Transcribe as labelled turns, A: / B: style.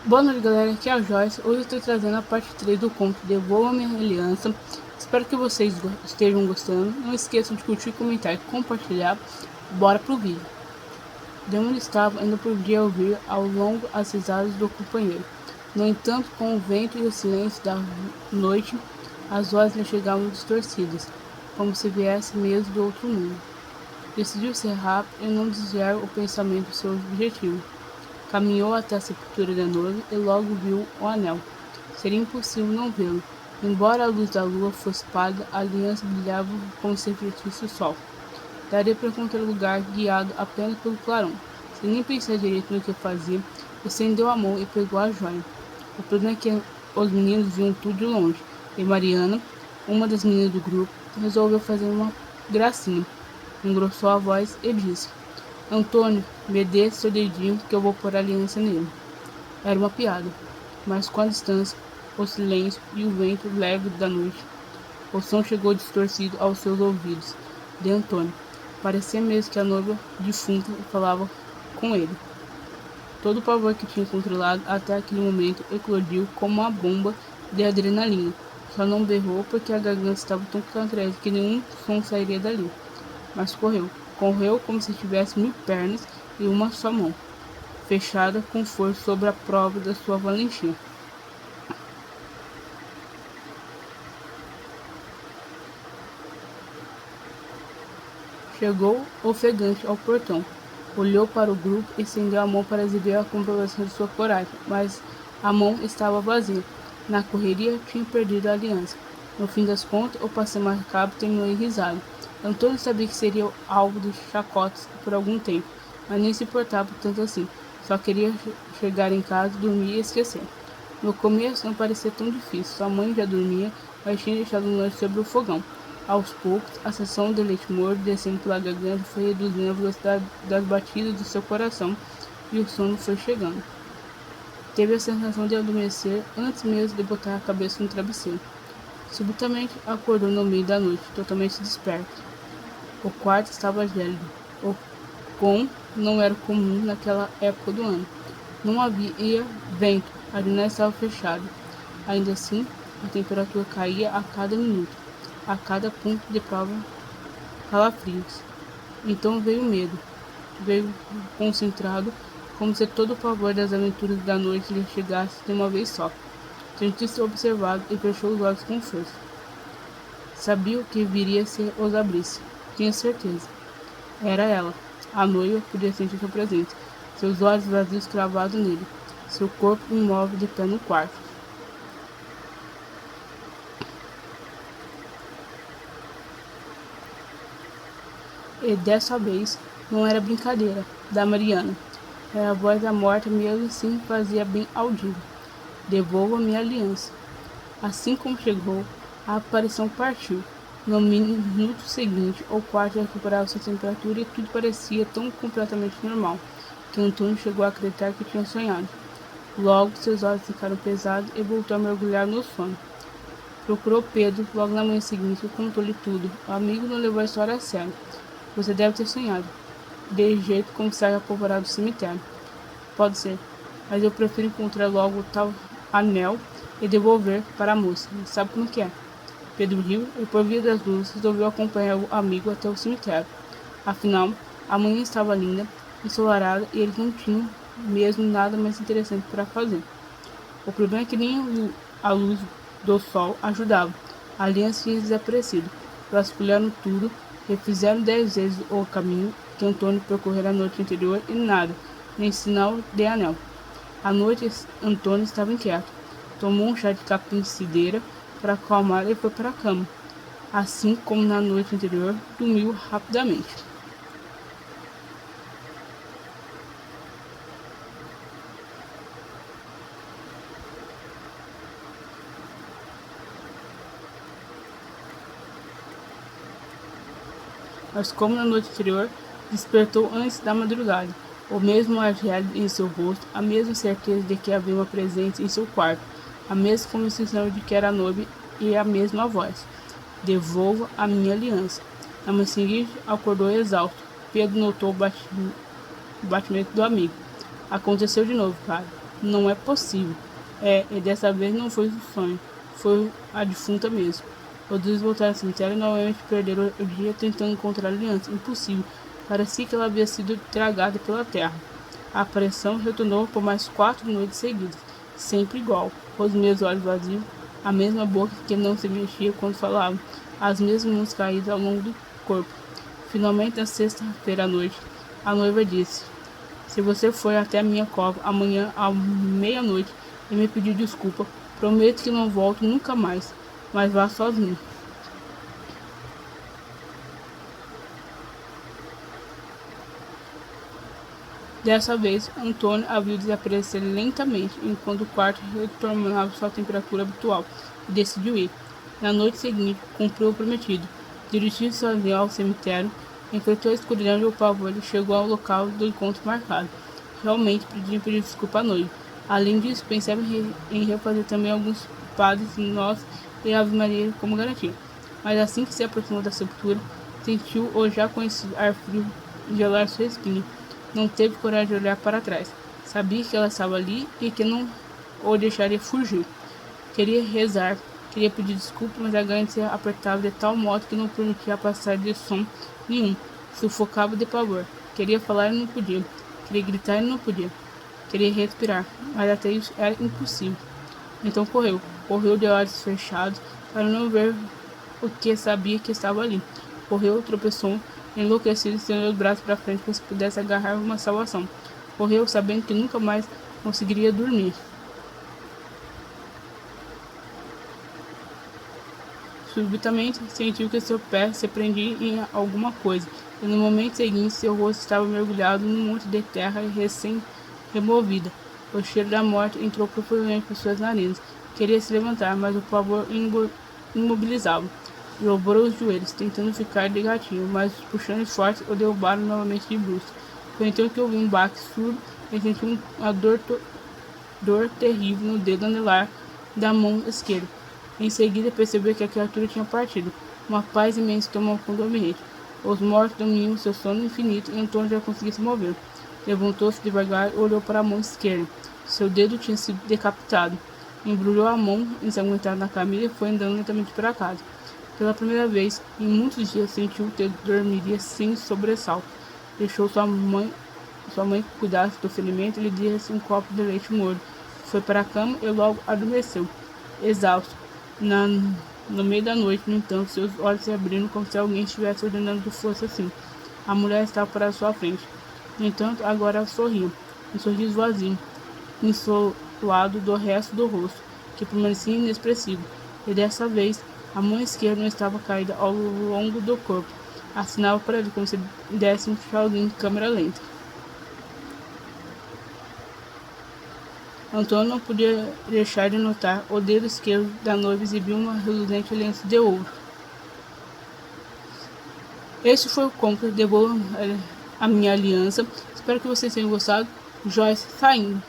A: Boa noite, galera, aqui é a Joyce. Hoje eu estou trazendo a parte 3 do conto Devolva Minha Aliança. Espero que vocês estejam gostando. Não esqueçam de curtir, comentar e compartilhar. Bora pro vídeo. Demônio estava ainda podia ouvir ao longo as risadas do companheiro. No entanto, com o vento e o silêncio da noite, as vozes lhe chegavam distorcidas, como se viesse mesmo do outro mundo. Decidiu ser rápido e não desviar o pensamento do seu objetivo. Caminhou até a sepultura da noiva e logo viu o anel. Seria impossível não vê-lo. Embora a luz da lua fosse pálida, a aliança brilhava como se refletisse o sol. Daria para encontrar lugar guiado apenas pelo clarão. Sem nem pensar direito no que fazia, estendeu a mão e pegou a joia. O problema é que os meninos viam tudo de longe, e Mariana, uma das meninas do grupo, resolveu fazer uma gracinha. Engrossou a voz e disse: Antônio, me dê seu dedinho que eu vou pôr a aliança nele. Era uma piada, mas com a distância, o silêncio e o vento leve da noite, o som chegou distorcido aos seus ouvidos de Antônio. Parecia mesmo que a noiva defunta falava com ele. Todo o pavor que tinha controlado até aquele momento eclodiu como uma bomba de adrenalina. Só não berrou porque a garganta estava tão cancresa que nenhum som sairia dali. Mas correu como se tivesse 1000 pernas e uma só mão, fechada com força sobre a prova da sua valentia. Chegou ofegante ao portão, olhou para o grupo e estendeu a mão para exibir a comprovação de sua coragem, mas a mão estava vazia. Na correria, tinha perdido a aliança. No fim das contas, o passeio macabro terminou em risada. Antônio sabia que seria alvo de chacotas por algum tempo, mas nem se importava tanto assim. Só queria chegar em casa, dormir e esquecer. No começo não parecia tão difícil. Sua mãe já dormia, mas tinha deixado o lanche sobre o fogão. Aos poucos, a sensação de leite morto descendo pela garganta foi reduzindo a velocidade das batidas do seu coração e o sono foi chegando. Teve a sensação de adormecer antes mesmo de botar a cabeça no travesseiro. Subitamente acordou no meio da noite, totalmente desperto. O quarto estava gélido, o quão não era comum naquela época do ano. Não havia vento, a janela estava fechada. Ainda assim, a temperatura caía a cada minuto, a cada ponto de prova calafrios. Então veio o medo, veio concentrado, como se todo o pavor das aventuras da noite lhe chegasse de uma vez só. Sentiu-se observado e fechou os olhos com força. Sabia o que viria se os abrisse. Tinha certeza. Era ela. A noiva podia sentir sua presença, seus olhos vazios cravados nele, seu corpo imóvel de pé no quarto. E dessa vez não era brincadeira da Mariana. Era a voz da morte, mesmo assim fazia bem audível. Devolva minha aliança. Assim como chegou, a aparição partiu. No minuto seguinte, o quarto recuperava sua temperatura e tudo parecia tão completamente normal, que Antônio chegou a acreditar que tinha sonhado. Logo, seus olhos ficaram pesados e voltou a mergulhar no sono. Procurou Pedro logo na manhã seguinte e contou-lhe tudo. O amigo não levou a história a sério. Você deve ter sonhado, de jeito como sai apavorado do cemitério. Pode ser, mas eu prefiro encontrar logo o tal anel e devolver para a moça. Sabe como que é? Pedro riu e, por via das luzes, resolveu acompanhar o amigo até o cemitério. Afinal, a manhã estava linda, ensolarada e eles não tinham mesmo nada mais interessante para fazer. O problema é que nem a luz do sol ajudava. A aliança tinha desaparecido. Vasculharam tudo, refizeram 10 vezes o caminho que Antônio percorrera a noite anterior e nada, nem sinal de anel. À noite, Antônio estava inquieto. Tomou um chá de capim-cideira para acalmar e foi para a cama. Assim como na noite anterior, dormiu rapidamente. Mas como na noite anterior, despertou antes da madrugada. O mesmo ar gélido em seu rosto, a mesma certeza de que havia uma presença em seu quarto, a mesma convicção de que era noiva e a mesma voz. Devolva a minha aliança. Na manhã seguinte, acordou exausto. Pedro notou o batimento do amigo. Aconteceu de novo, cara. Não é possível. E dessa vez não foi um sonho, foi a defunta mesmo. Os dois voltaram ao cemitério e novamente perderam o dia tentando encontrar a aliança. Impossível. Parecia que ela havia sido tragada pela terra. A aparição retornou por mais 4 noites seguidas, sempre igual, os mesmos olhos vazios, a mesma boca que não se mexia quando falava, as mesmas mãos caídas ao longo do corpo. Finalmente, na sexta-feira à noite, a noiva disse: se você for até a minha cova amanhã à meia-noite e me pedir desculpa, prometo que não volto nunca mais, mas vá sozinho. Dessa vez, Antônio a viu desaparecer lentamente, enquanto o quarto retornava sua temperatura habitual, e decidiu ir. Na noite seguinte, cumpriu o prometido. Dirigiu-se sozinho ao cemitério, enfrentou a escuridão e o pavor e chegou ao local do encontro marcado. Realmente pedir desculpa à noiva. Além disso, pensava em refazer também alguns padres nós e Ave Maria como garantia. Mas assim que se aproximou da sepultura, sentiu o já conhecido ar frio gelar sua espinha. Não teve coragem de olhar para trás. Sabia que ela estava ali e que não o deixaria fugir. Queria rezar, queria pedir desculpa, mas a garganta se apertava de tal modo que não permitia passar de som nenhum. Sufocava de pavor. Queria falar e não podia. Queria gritar e não podia. Queria respirar, mas até isso era impossível. Então correu. Correu de olhos fechados para não ver o que sabia que estava ali. Correu, tropeçou, enlouquecido, estendeu os braços para frente para que pudesse agarrar uma salvação. Correu, sabendo que nunca mais conseguiria dormir. Subitamente, sentiu que seu pé se prendia em alguma coisa, e no momento seguinte seu rosto estava mergulhado num monte de terra recém-removida. O cheiro da morte entrou profundamente por suas narinas. Queria se levantar, mas o pavor imobilizava. Dobrou os joelhos, tentando ficar de gatinho, mas os puxões fortes o derrubaram novamente de bruços. Foi então que ouviu um baque surdo e sentiu uma dor terrível no dedo anelar da mão esquerda. Em seguida percebeu que a criatura tinha partido. Uma paz imensa tomou conta do ambiente. Os mortos dominam seu sono infinito e Antônio já conseguia se mover. Levantou-se devagar e olhou para a mão esquerda. Seu dedo tinha sido decapitado. Embrulhou a mão ensanguentada na camisa e foi andando lentamente para casa. Pela primeira vez em muitos dias sentiu que dormiria sem sobressalto. Deixou sua mãe cuidasse do ferimento e lhe desse um copo de leite morno. Foi para a cama e logo adormeceu, exausto. No meio da noite, no entanto, seus olhos se abriram como se alguém estivesse ordenando que fosse assim. A mulher estava para sua frente. No entanto, agora ela sorria, um sorriso vazio, insolado do resto do rosto, que permanecia inexpressivo. E dessa vez, a mão esquerda não estava caída ao longo do corpo. Assinava para ele como se desse um tchauzinho de câmera lenta. Antônio não podia deixar de notar o dedo esquerdo da noiva exibir uma reluzente aliança de ouro. Este foi o conto. Devolva a minha aliança. Espero que vocês tenham gostado. Joyce saindo.